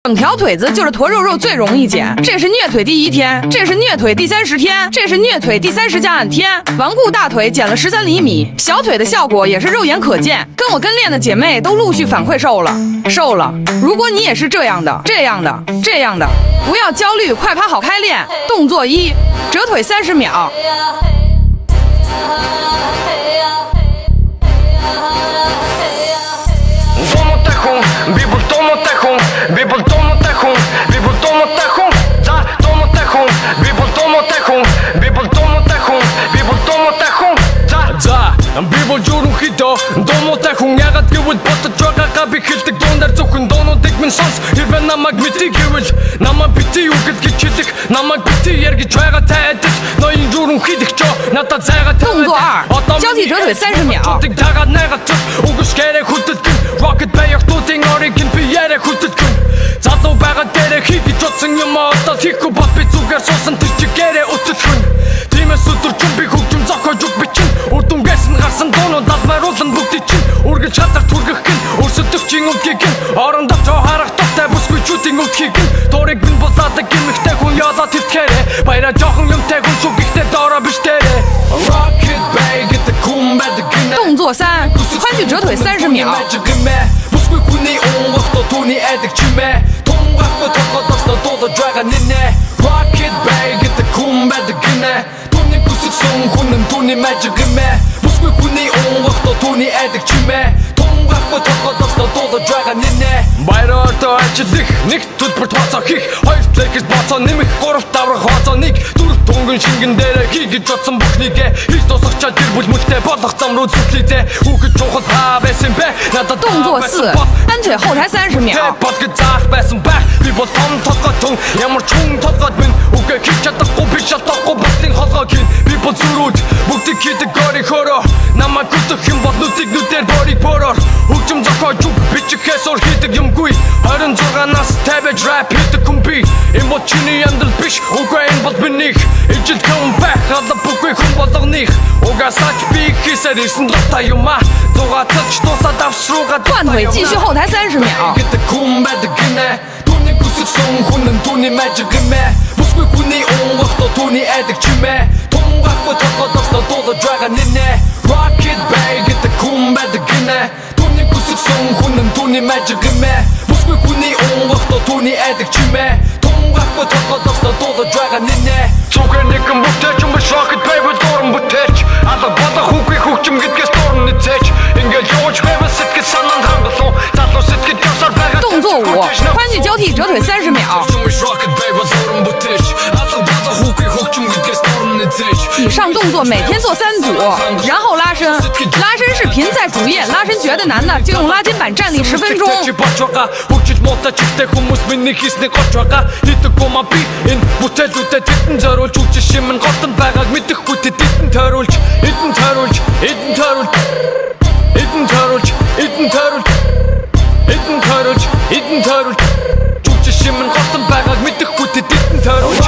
整条腿子就是坨肉肉最容易减，这是虐腿第1天，这是虐腿第30天，这是虐腿第30加9天。顽固大腿减了13厘米，小腿的效果也是肉眼可见。跟我跟练的姐妹都陆续反馈瘦了。如果你也是这样的，不要焦虑，快趴好开练。动作1，折腿30秒。People ерөнхийдөө дуумуутай хүн ягаад гэвэл бодож байгаагаа би хэлдэг дуунаар зөвхөн дуунуудыг минь сонс хэрвээ намайг мэдээ гэвэл намайг бити юу гэж хэлэх намайг бити яар гэж байгаа тайдаж ноён ерөнхийдөө надад зайгаа 动作2，交替折腿30秒。 Rocket баяхдуудын ориг би яриа хүлдэлгэн залуу байгаа дээрээ хийгэж утсан юм одоо хийхгүй бат би зүгээр суусан тэр чигээрээ өтөлгөн тиймээс өдөржин би хөгжим зохиож үг бичин үрдүнгээс нь гарсан дуунууд надмааруулан бүгдий чинь үргэлж хазар түргэх гин өрсөлдөгчийн үдгийг гин орондоо цоо харах тохтой бүсгүйчүүдийн үдгийг гин дурыг минь булаадаг гимхтэй хүн яалаа тэтгэрээ баяра жоохон юмтай хүн шүү гэхдээ доороо биш дээрээ Rocket bay get the cool magic 动作3，宽距折腿30秒。 Бүсгүй хүний унгахто түүний айдаг чимээ Тунгахгүй толгодоос дуудаж байгаа нинэ Rocket bay get the cool magic гинэ Түүний хүсэлсэн хүн нь түүний magic гэмээ Бүсгүй хүний унгахто түүний айдаг чимээ Тунгахгүй толгодоос дуудаж байгаа нинэ Баяртай ажиллах нэг төлбөр тооцоо хийх хоёр плейкс боцоо нэмэх 3 даврах хооцоо нэг дөрв тунгын шингэн дээрээ хийгэж бодсон бүхнийгээ хийж дуусгачаад гэр бүл мөлтэй болох зам руу зүтлээдээ хүүхэд чухал та байсан бэ надад 动作4，单腿后抬30秒。 Заах байсан байх би бол том толгой тун ямар чүн толгойд минь үгээ хийж чадахгүй би шалтгаахгүй бүсдийн холгойг хийн би бол зүрүүд бүгдийг хийдэг гори хөрөө намайг гүтэх юм бол нүдийг нүдээр борийг бороор хөгжим зохиож үг бичихээс ор хийдэг юмгүй 26-наас 50 rap хийдэг хүн би энэ бол чиний амьдрал биш үгүй энэ бол минийх ижил хүн байх алба бүгүй хүн болгоных угасаач би хийсээр ирсэн дуртай юм а зугаацч дуусаад авсруугаа 换腿继续后抬30秒。 Түүний хүсэлсэн хүн нь түүний magic гэмээ Бүсгүй хүний унгахто түүний айдаг чимээ Тунгахгүй толгодоос дуудаж байгаа нинэ Rocket bay get the cool magic гинэ Түүний хүсэлсэн хүн нь түүний magic гэмээ Бүсгүй хүний унгахто түүний айдаг чимээ Тунгахгүй толгодоос дуудаж байгаа нинэ Зүгээр нэгэн бүтээч юм биш rocket bay бол дуран бүтээч алга болох хүүгүй хөгжим гэдгээс дуран нэцээч Ингээл явж байвал сэтгэл санаанд хангалуун залуу сэтгэл явсаар байгаа 动作5，宽距交替折腿30秒。 以上动作每天做3组，然后拉伸。拉伸视频在主页，拉伸觉得难的就用拉筋板站立10分钟。 Эдэн тойруулж Жүжиг шимэн готон байгааг мэдэх хүтэд эдэн тойруулж